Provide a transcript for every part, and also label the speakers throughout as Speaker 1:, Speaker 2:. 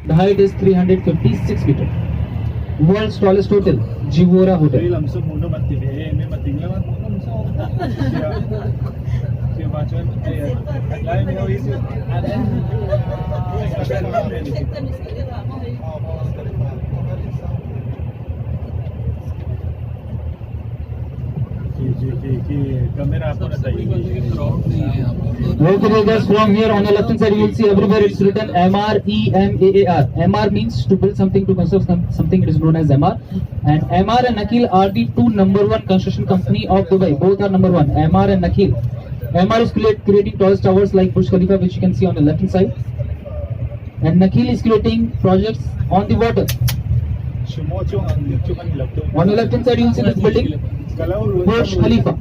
Speaker 1: The height is 356 meter. World's tallest hotel, Jivora Hotel. Okay, guys, from here on the left hand side, you will see everywhere it's written MREMAAR. MR means to build something, to construct something. It is known as MR. And MR and Nakheel are the two #1 construction company of Dubai. Both are #1. MR and Nakheel. MR is creating tallest towers like Burj Khalifa, which you can see on the left hand side. And Nakheel is creating projects on the water. On the left hand side, you will see this building, Burj Khalifa.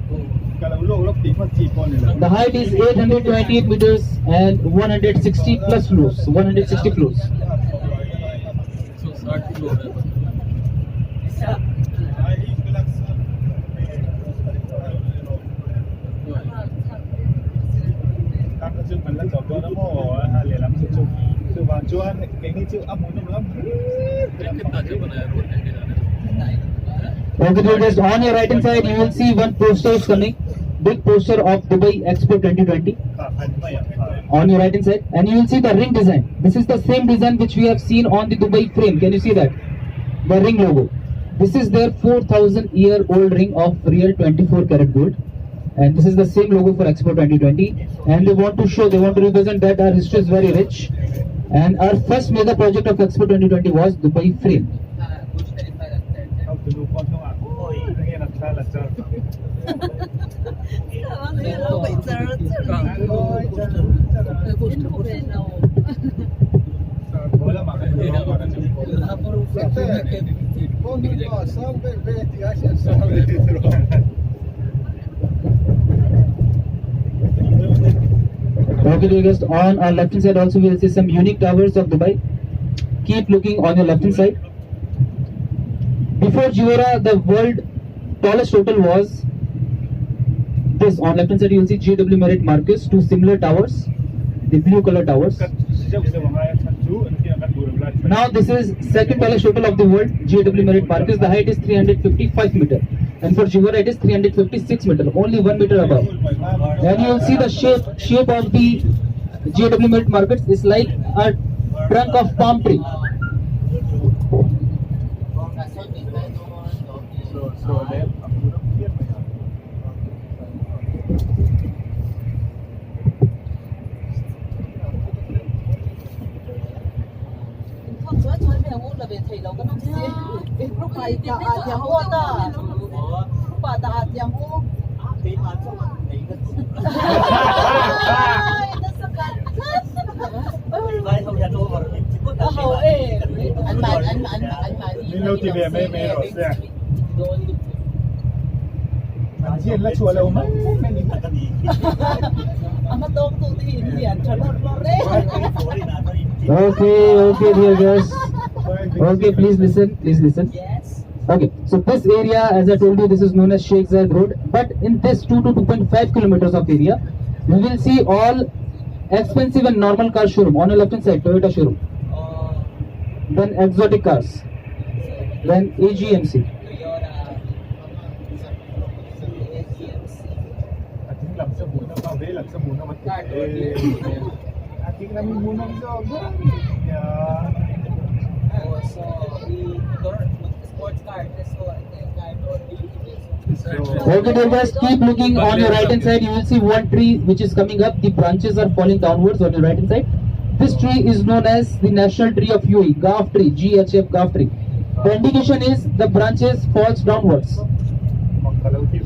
Speaker 1: The height is 828 meters and 160 plus floors. 160 floors. Okay, just on your right hand side, you will see one poster is coming. Big poster of Dubai Expo 2020 on your right hand side, and you will see the ring design. This is the same design which we have seen on the Dubai frame. Can you see that? The ring logo. This is their 4,000-year-old ring of real 24 karat gold, and this is the same logo for Expo 2020. And they want to show, they want to represent that our history is very rich. And our first mega project of Expo 2020 was Dubai frame. Okay, guys, on our left hand side also we will see some unique towers of Dubai. Keep looking on your left hand side. Before Jivora, the world tallest hotel was this. On left hand side you will see JW Marriott Marquis, two similar towers, the blue color towers. Now this is second tallest hotel of the world, JW Marriott Marquis. The height is 355 meter, and for Jivora it is 356 meter, only 1 meter above. And you will see the shape of the JW Marriott Marquis is like a trunk of palm tree. Okay, dear guys. Okay, please listen. Yes. Okay, so this area, as I told you, this is known as Sheikh Zayed Road. But in this 2 to 2.5 kilometers of area, we will see all expensive and normal car showroom. On the left hand side, Toyota showroom. Then exotic cars. Then AGMC. Okay, dear guys, keep looking on your right hand side. You will see one tree which is coming up. The branches are falling downwards on your right hand side. This tree is known as the national tree of UAE, Gaf tree, GHF Gaf tree. The indication is the branches falls downwards.
Speaker 2: The color, the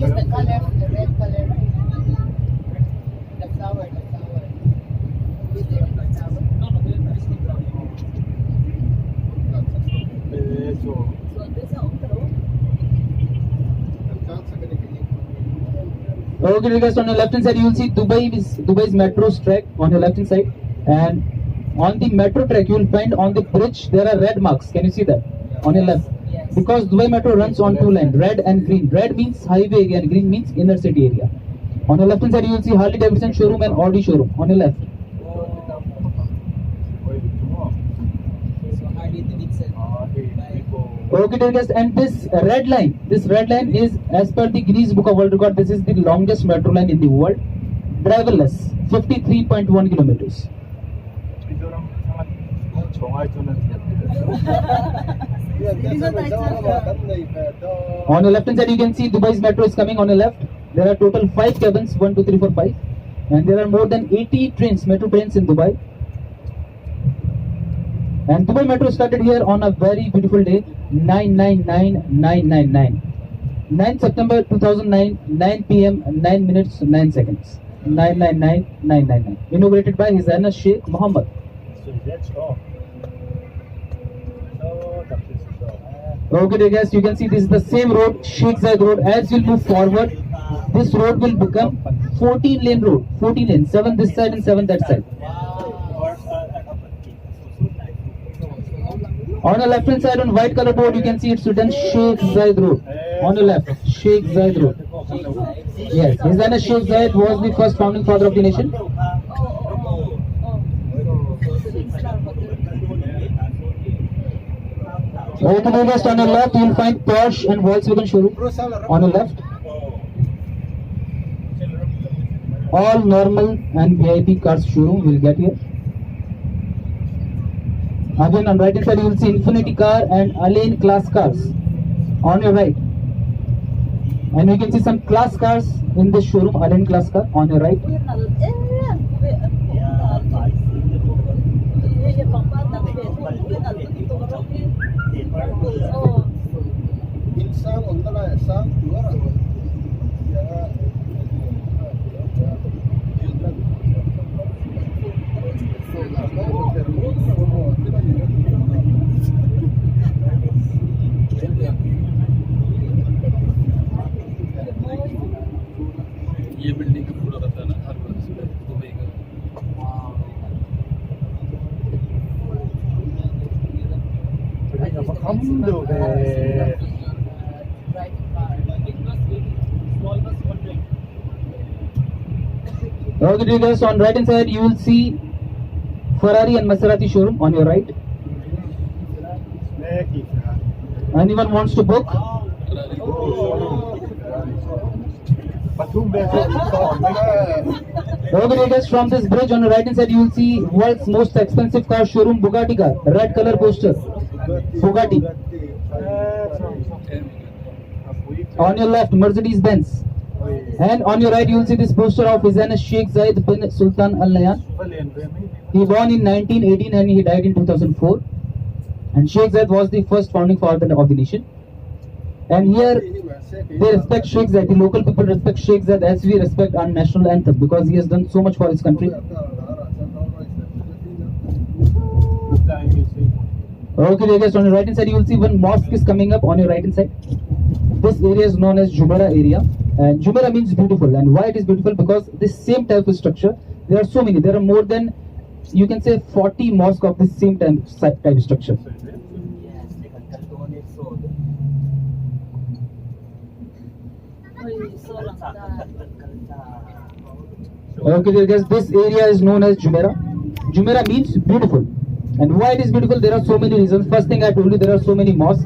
Speaker 2: red color, right? The flower. With the flower.
Speaker 1: Okay, guys, on your left hand side you will see Dubai's metro track on your left hand side, and on the metro track you will find on the bridge there are red marks. Can you see that on your left?
Speaker 2: Yes.
Speaker 1: Because Dubai metro runs on two lines, red and green. Red means highway and green means inner city area. On your left hand side you will see Harley Davidson showroom and Audi showroom on your left. Okay, dear guests, and this red line is as per the Guinness Book of World Record. This is the longest metro line in the world, driverless, 53.1 kilometers.
Speaker 3: 미조랑 정화전은
Speaker 1: On your left hand side, you can see Dubai's metro is coming on your left. There are total 5 cabins, 1, 2, 3, 4, 5, and there are more than 80 trains, metro trains in Dubai. And Dubai Metro started here on a very beautiful day, 9 September 2009, 9 p.m. 9 minutes 9 seconds. 9. Inaugurated by His Highness Sheikh Mohammed. Okay, dear guys, you can see this is the same road, Sheikh Zayed Road. As we'll move forward, this road will become 14-lane road. 14 lanes, 7 this side and 7 that side. On the left hand side on white color board, you can see it's written Sheikh Zayed Road. On the left, Sheikh Zayed Road. Yes, His Highness Sheikh Zayed was the first founding father of the nation. Okay, dear guests, on your left, you will find Porsche and Volkswagen showroom. On your left, all normal and VIP cars showroom will get here. Again, on right hand side, you will see Infinity car and Alain class cars. On your right, and you can see some class cars in this showroom. Alain class car on your right.
Speaker 4: ये building का पूरा रहता है ना हर बार Dubai का
Speaker 1: Okay, dear guys, on right hand side, you will see Ferrari and Maserati showroom on your right. Anyone wants to book? Okay, dear guys, from this bridge on the right hand side, you will see world's most expensive car showroom, Bugatti car, red color poster, Bugatti. On your left, Mercedes Benz. And on your right, you will see this poster of His Highness Sheikh Zayed bin Sultan Al Nahyan. He born in 1918 and he died in 2004. And Sheikh Zayed was the first founding father of the nation. And here, they respect Sheikh Zayed. The local people respect Sheikh Zayed as we respect our national anthem because he has done so much for his country. Okay, dear guys, on your right hand side, you will see one mosque is coming up on your right hand side. This area is known as Jumeirah area. And Jumeirah means beautiful. And why it is beautiful? Because this same type of structure, there are so many. There are more than, you can say, 40 mosques of this same type of structure. Okay, dear guys, this area is known as Jumeirah. Jumeirah means beautiful. And why it is beautiful? There are so many reasons. First thing I told you, there are so many mosques.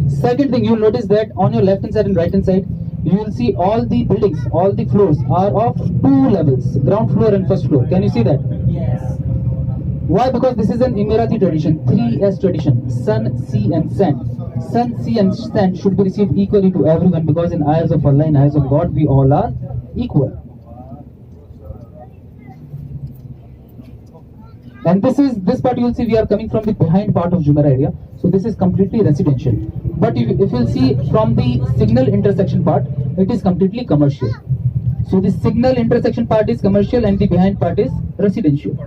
Speaker 1: Second thing, you'll notice that on your left hand side and right hand side, you will see all the buildings, all the floors are of 2 levels, ground floor and first floor. Can you see that?
Speaker 2: Yes.
Speaker 1: Why? Because this is an Emirati tradition, 3S tradition, sun, sea and sand. Sun, sea and sand should be received equally to everyone because in eyes of Allah, in eyes of God, we all are equal. And this part you will see we are coming from the behind part of Jumeirah area. So this is completely residential. But if you'll see from the signal intersection part, it is completely commercial. So the signal intersection part is commercial and the behind part is residential.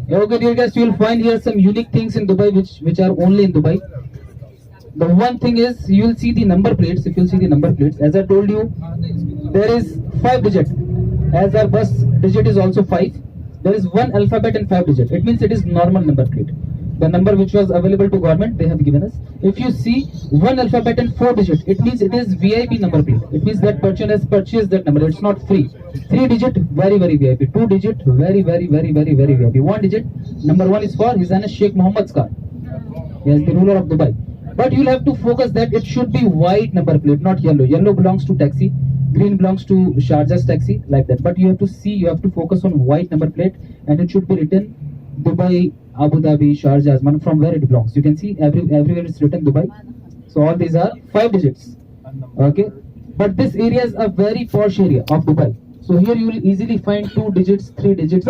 Speaker 1: Okay, dear guys, you will find here some unique things in Dubai which are only in Dubai. The one thing is you will see the number plates. If you'll see the number plates, as I told you, there is 5 digits. As our bus digit is also 5, there is 1 alphabet and 5 digits. It means it is normal number plate. the number which was available to government, they have given us. If you see one alphabet and 4 digits, it means it is VIP number plate. It means that person has purchased that number. It's not free. 3 digit, very VIP. 2 digit, very VIP. 1 digit, number 1 is for His Highness Sheikh Mohammed's car. He is the ruler of Dubai. But you'll have to focus that it should be white number plate, not yellow. Yellow belongs to taxi, green belongs to Sharjah's taxi, like that. But you have to see, you have to focus on white number plate, and it should be written Dubai, Abu Dhabi, Sharjah, Azman, from where it belongs. You can see everywhere it's written Dubai. So all these are 5 digits. Okay. But this area is a very posh area of Dubai. So here you will easily find 2 digits, 3 digits.